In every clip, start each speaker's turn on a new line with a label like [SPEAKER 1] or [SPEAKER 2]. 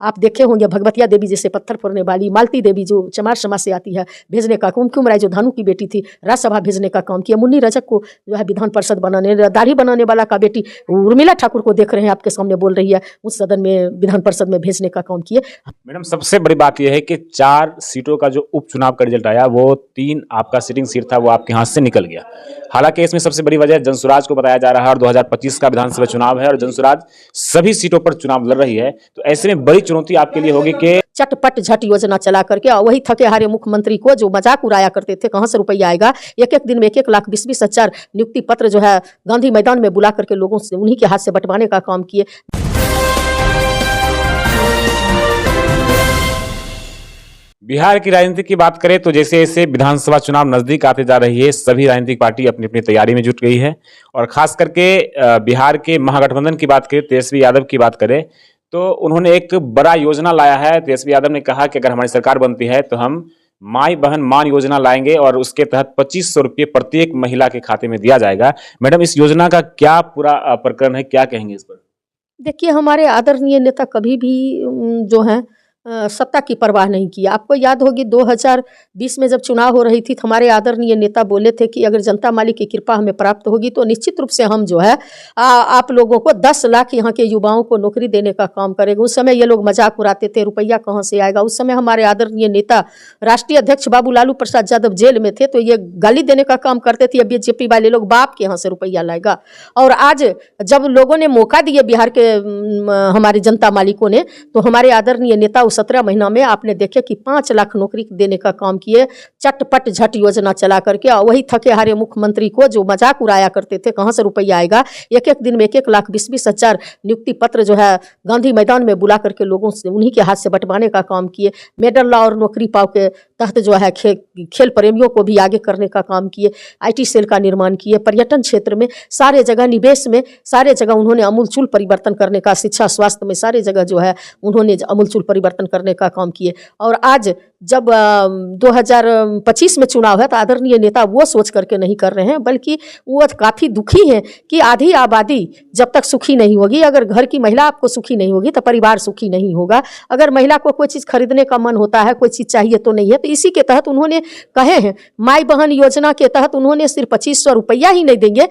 [SPEAKER 1] आप देखे होंगे भगवतिया देवी जैसे पत्थर फोड़ने वाली, मालती देवी जो चमार समाज से आती है, भेजने का, कुमकुम राय जो धानु की बेटी थी, राज्यसभा भेजने का काम किया। मुन्नी रजक को जो है विधान परिषद बनाने, दाढ़ी बनाने वाला का बेटी उर्मिला ठाकुर को देख रहे हैं, आपके सामने बोल रही है, उस सदन में विधान परिषद में भेजने का काम किए।
[SPEAKER 2] मैडम, सबसे बड़ी बात यह है कि 4 सीटों का जो उपचुनाव का रिजल्ट आया, वो 3 आपका सिटिंग सीट था, वो आपके हाथ से निकल गया। हालांकि इसमें सबसे बड़ी वजह जनसुराज को बताया जा रहा है और 2025 का विधानसभा चुनाव है और जनसुराज सभी सीटों पर चुनाव लड़ रही है। तो ऐसे में बड़ी चुनौती आपके लिए होगी कि
[SPEAKER 1] चटपट झट योजना चला करके, और वही थके हारे मुख्यमंत्री को जो मजाक उड़ाया करते थे, कहां से रुपया आएगा, एक एक दिन में 1-1 लाख 20-20 हजार नियुक्ति पत्र जो है गांधी मैदान में बुला करके लोगों से उन्हीं के हाथ से बंटवाने का काम किए।
[SPEAKER 2] बिहार की राजनीति की बात करें तो जैसे जैसे विधानसभा चुनाव नजदीक आते जा रही है, सभी राजनीतिक पार्टी अपनी अपनी तैयारी में जुट गई है। और खास करके बिहार के महागठबंधन की बात करें, तेजस्वी यादव की बात करें, तो उन्होंने एक बड़ा योजना लाया है। तेजस्वी यादव ने कहा कि अगर हमारी सरकार बनती है तो हम माई बहन मान योजना लाएंगे और उसके तहत 2500 रुपये प्रत्येक महिला के खाते में दिया जाएगा। मैडम, इस योजना का क्या पूरा प्रकरण है, क्या कहेंगे इस पर?
[SPEAKER 1] देखिए, हमारे आदरणीय नेता कभी भी जो है सत्ता की परवाह नहीं की। आपको याद होगी 2020 में जब चुनाव हो रही थी तो हमारे आदरणीय नेता बोले थे कि अगर जनता मालिक की कृपा हमें प्राप्त होगी तो निश्चित रूप से हम जो है आप लोगों को 10 लाख यहाँ के युवाओं को नौकरी देने का काम करेंगे। उस समय ये लोग मजाक उड़ाते थे, रुपया कहाँ से आएगा। उस समय हमारे आदरणीय नेता राष्ट्रीय अध्यक्ष बाबू लालू प्रसाद यादव जेल में थे, तो ये गाली देने का काम करते थे, बीजेपी वाले लोग बाप के यहाँ से रुपया लाएगा। और आज जब लोगों ने मौका दिए बिहार के हमारे जनता मालिकों ने, तो हमारे आदरणीय नेता 17 महीना में आपने देखे कि 5 लाख नौकरी देने का काम किए, चटपट झट योजना चला करके। और वही थके हारे मुख्यमंत्री को जो मजाक उड़ाया करते थे, कहाँ से रुपया आएगा, एक एक दिन में 1-1 लाख 20-20 हजार नियुक्ति पत्र जो है गांधी मैदान में बुला करके लोगों से उन्हीं के हाथ से बंटवाने का काम किए। मेडल लॉ और नौकरी पाओ के तहत जो है खेल प्रेमियों को भी आगे करने का काम किए। IT सेल का निर्माण किए। पर्यटन क्षेत्र में सारे जगह, निवेश में सारे जगह उन्होंने अमूलचूल परिवर्तन करने का, शिक्षा स्वास्थ्य में सारे जगह जो है उन्होंने अमूलचूल परिवर्तन करने का काम किए। और आज जब 2025 में चुनाव है तो आदरणीय नेता वो सोच करके नहीं कर रहे हैं, बल्कि वो काफ़ी दुखी हैं कि आधी आबादी जब तक सुखी नहीं होगी, अगर घर की महिला आपको सुखी नहीं होगी तो परिवार सुखी नहीं होगा। अगर महिला को कोई चीज़ खरीदने का मन होता है, कोई चीज़ चाहिए तो नहीं है, तो इसी के तहत उन्होंने कहे हैं माई बहन योजना के तहत उन्होंने सिर्फ 2500 रुपया ही नहीं देंगे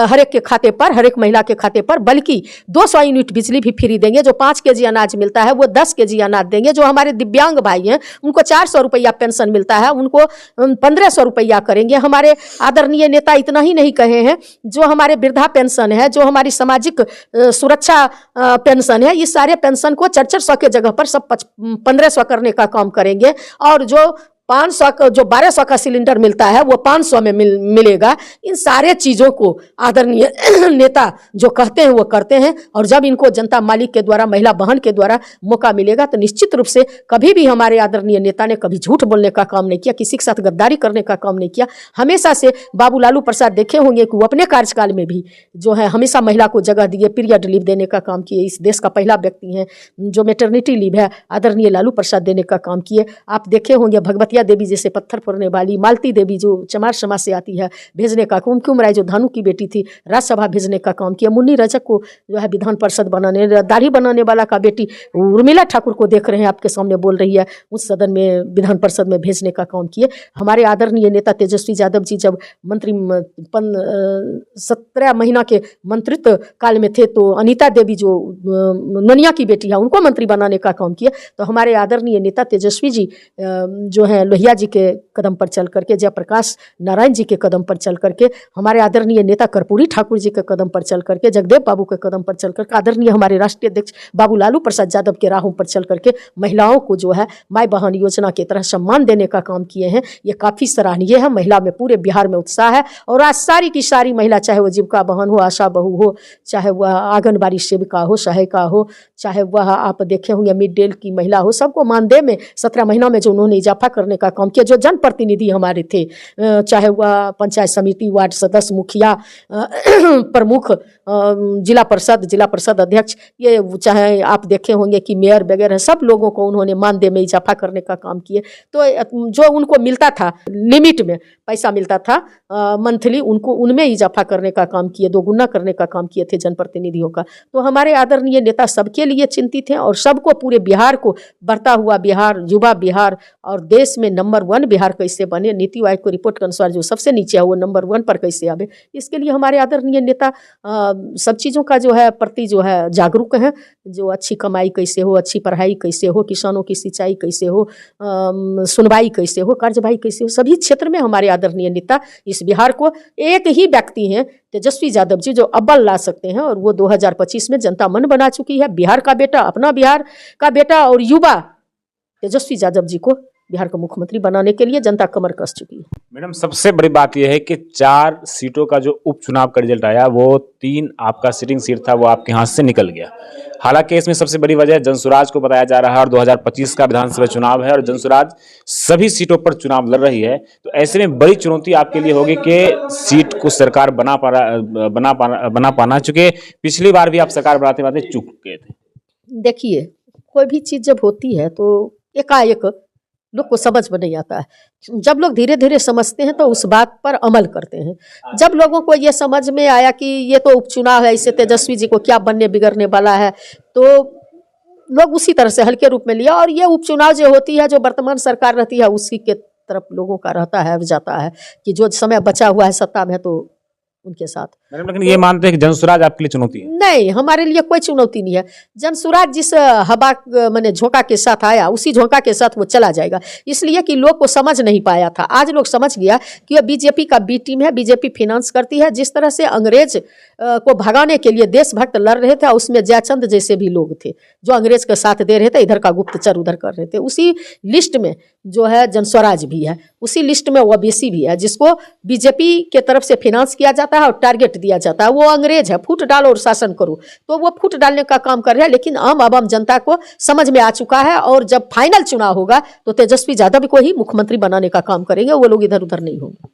[SPEAKER 1] हर एक के खाते पर, हर एक महिला के खाते पर, बल्कि 200 यूनिट बिजली भी फ्री देंगे। जो 5 केजी अनाज मिलता है वो 10 केजी अनाज देंगे। जो हमारे दिव्यांग भाई हैं उनको 400 रुपया पेंशन मिलता है, उनको 1500 रुपया करेंगे। हमारे आदरणीय नेता इतना ही नहीं कहे हैं, जो हमारे वृद्धा पेंशन है, जो हमारी सामाजिक सुरक्षा पेंशन है, इस सारे पेंशन को 400 के जगह पर सब 1500 करने का काम करेंगे। और जो 500 का, जो 1200 का सिलेंडर मिलता है वो 500 में मिलेगा। इन सारे चीज़ों को आदरणीय नेता जो कहते हैं वो करते हैं। और जब इनको जनता मालिक के द्वारा, महिला बहन के द्वारा मौका मिलेगा तो निश्चित रूप से कभी भी हमारे आदरणीय नेता ने कभी झूठ बोलने का काम नहीं किया, किसी के साथ गद्दारी करने का काम नहीं किया। हमेशा से बाबू लालू प्रसाद देखे होंगे कि वो अपने कार्यकाल में भी जो है हमेशा महिला को जगह दिए, पीरियड लीव देने का काम किए। इस देश का पहला व्यक्ति है जो मैटरनिटी लीव है आदरणीय लालू प्रसाद देने का काम किए। आप देखे होंगे भगवतिया देवी जैसे पत्थर फोड़ने वाली, मालती देवी जो चमार समाज से आती है, भेजने का, कुमकुम राय जो धानु की बेटी थी, राज्यसभा भेजने का काम किया। मुन्नी रजक को जो है विधान परिषद बनाने, दाढ़ी बनाने वाला का बेटी उर्मिला ठाकुर को देख रहे हैं, आपके सामने बोल रही है, उस सदन में विधान परिषद में भेजने का काम किए। हमारे आदरणीय नेता तेजस्वी यादव जी जब मंत्री 17 महीना के मंत्रित्व काल में थे तो अनीता देवी जो ननिया की बेटी है उनको मंत्री बनाने का काम किया। तो हमारे आदरणीय नेता तेजस्वी जी जो है लोहिया जी के कदम पर चल करके, जयप्रकाश नारायण जी के कदम पर चल करके, हमारे आदरणीय नेता कर्पूरी ठाकुर जी के कदम पर चल करके, जगदेव बाबू के कदम पर चल करके, आदरणीय हमारे राष्ट्रीय अध्यक्ष बाबू लालू प्रसाद यादव के राहों पर चल करके महिलाओं को जो है माई बहन योजना की तरह सम्मान देने का काम किए हैं। ये काफ़ी सराहनीय है। महिला में पूरे बिहार में उत्साह है। और आज सारी की सारी महिला, चाहे वह जीविका बहन हो, आशा बहू हो, चाहे वह आंगनबाड़ी सेविका हो, सहायिका हो, चाहे वह आप देखे होंगे मिड डे की महिला हो, सबको मानदेय में 17 महीना में जो उन्होंने इजाफा करने करने का काम किया। जो जनप्रतिनिधि हमारे थे, चाहे वह पंचायत समिति, वार्ड सदस्य, मुखिया, प्रमुख, जिला परिषद अध्यक्ष, ये चाहे आप देखे होंगे कि मेयर वगैरह, सब लोगों को उन्होंने मानदेय में इजाफा करने का काम किए। तो जो उनको मिलता था लिमिट में पैसा मिलता था मंथली, उनको उनमें इजाफा करने का काम किए, दोगुना करने का काम किए थे जनप्रतिनिधियों का। तो हमारे आदरणीय नेता सबके लिए चिंतित हैं और सबको, पूरे बिहार को, बढ़ता हुआ बिहार, युवा बिहार और देश में नंबर 1 बिहार कैसे बने, नीति आयोग की रिपोर्ट के अनुसार जो सबसे नीचे है वो नंबर 1 पर कैसे आवे, इसके लिए हमारे आदरणीय नेता सब चीज़ों का जो है प्रति जो है जागरूक हैं। जो अच्छी कमाई कैसे हो, अच्छी पढ़ाई कैसे हो, किसानों की सिंचाई कैसे हो, सुनवाई कैसे हो, कार्यवाही कैसे हो, सभी क्षेत्र में हमारे आदरणीय नेता इस बिहार को, एक ही व्यक्ति हैं तेजस्वी यादव जी, जो अव्वल ला सकते हैं और वो 2025 में जनता मन बना चुकी है। बिहार का बेटा, अपना बिहार का बेटा और युवा तेजस्वी यादव जी को बिहार का मुख्यमंत्री बनाने के लिए जनता कमर कस चुकी है।
[SPEAKER 2] मैडम, सबसे बड़ी बात यह है कि 4 सीटों का जो उपचुनाव का रिजल्ट आया, वो 3 आपका सिटिंग सीट था, वो आपके हाथ से निकल गया। हालांकि इसमें सबसे बड़ी वजह जनसुराज को बताया जा रहा है और 2025 का विधानसभा चुनाव है और जनसुराज सभी सीटों पर चुनाव लड़ रही है। तो ऐसे में बड़ी चुनौती आपके लिए होगी कि सीट को सरकार बना पाना, चूंकि पिछली बार भी आप सरकार बनाते चूक गए थे।
[SPEAKER 1] देखिए, कोई भी चीज़ जब होती है तो एकाएक लोग को समझ में नहीं आता है। जब लोग धीरे धीरे समझते हैं तो उस बात पर अमल करते हैं। जब लोगों को ये समझ में आया कि ये तो उपचुनाव है, इससे तेजस्वी जी को क्या बनने बिगड़ने वाला है, तो लोग उसी तरह से हल्के रूप में लिया। और ये उपचुनाव जो होती है, जो वर्तमान सरकार रहती है, उसी के तरफ लोगों का रहता है, जाता है कि जो समय बचा हुआ है सत्ता में तो उनके साथ।
[SPEAKER 2] मैडम, लेकिन ये मानते हैं कि जनसुराज आपके लिए चुनौती है?
[SPEAKER 1] नहीं, हमारे लिए कोई चुनौती नहीं है। जनसुराज जिस हवा माने झोंका के साथ आया, उसी झोंका के साथ वो चला जाएगा। इसलिए कि लोग को समझ नहीं पाया था, आज लोग समझ गया कि ये बीजेपी का बी टीम है, बीजेपी फाइनेंस करती है। जिस तरह से अंग्रेज को भगाने के लिए देशभक्त लड़ रहे थे, उसमें जयचंद जैसे भी लोग थे जो अंग्रेज का साथ दे रहे थे, इधर का गुप्तचर उधर कर रहे थे। उसी लिस्ट में जो है जनस्वराज भी है, उसी लिस्ट में ओबीसी भी है, जिसको बीजेपी के तरफ से फाइनेंस किया जाता है और टारगेट दिया जाता है। वो अंग्रेज है, फूट डालो और शासन करो, तो वो फूट डालने का काम कर रहे हैं। लेकिन आम जनता को समझ में आ चुका है और जब फाइनल चुनाव होगा तो तेजस्वी यादव को ही मुख्यमंत्री बनाने का काम करेंगे, वो लोग इधर उधर नहीं होंगे।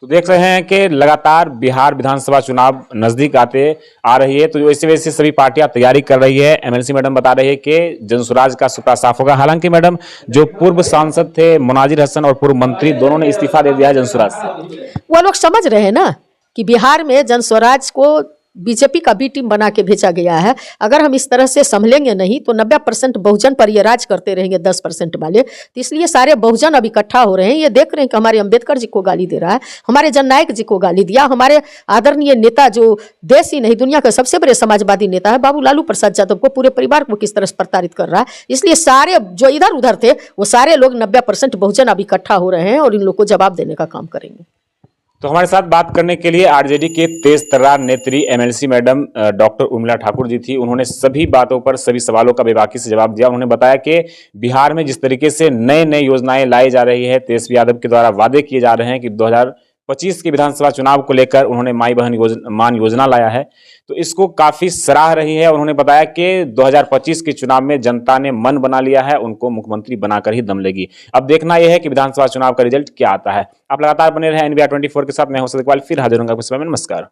[SPEAKER 2] तो देख रहे हैं कि लगातार बिहार विधानसभा चुनाव नजदीक आ रही है, तो जो इसी वजह से सभी पार्टियां तैयारी कर रही है। एमएलसी मैडम बता रही है कि जनसुराज का सुपड़ा साफ होगा। हालांकि मैडम, जो पूर्व सांसद थे मुनाजिर हसन और पूर्व मंत्री, दोनों ने इस्तीफा दे दिया है जनसुराज से।
[SPEAKER 1] वो लोग समझ रहे हैं ना कि बिहार में जनस्वराज को बीजेपी का बी टीम बना के भेजा गया है। अगर हम इस तरह से संभलेंगे नहीं तो 90% बहुजन पर ये राज करते रहेंगे 10% वाले। तो इसलिए सारे बहुजन अब इकट्ठा हो रहे हैं। ये देख रहे हैं कि हमारे अंबेडकर जी को गाली दे रहा है, हमारे जननायक जी को गाली दिया, हमारे आदरणीय नेता जो देश ही नहीं दुनिया के सबसे बड़े समाजवादी नेता है बाबू लालू प्रसाद यादव को, पूरे परिवार को किस तरह से प्रताड़ित कर रहा है। इसलिए सारे जो इधर उधर थे वो सारे लोग 90% बहुजन अब इकट्ठा हो रहे हैं और इन लोग को जवाब देने का काम करेंगे।
[SPEAKER 2] तो हमारे साथ बात करने के लिए आरजेडी के तेज तर्रार नेत्री MLC madam doctor Urmila Thakur ji थी। उन्होंने सभी बातों पर, सभी सवालों का बेबाकी से जवाब दिया। उन्होंने बताया कि बिहार में जिस तरीके से नए नए योजनाएं लाई जा रही है, तेजस्वी यादव के द्वारा वादे किए जा रहे हैं कि 2025 के विधानसभा चुनाव को लेकर उन्होंने माई बहन मान योजना लाया है, तो इसको काफी सराह रही है। उन्होंने बताया कि 2025 के चुनाव में जनता ने मन बना लिया है, उनको मुख्यमंत्री बनाकर ही दम लेगी। अब देखना यह है कि विधानसभा चुनाव का रिजल्ट क्या आता है। आप लगातार बने रहे NBR 24 के साथ। मैं हूं सदक वाल, फिर हाजिर होऊंगा कुछ समय में। नमस्कार।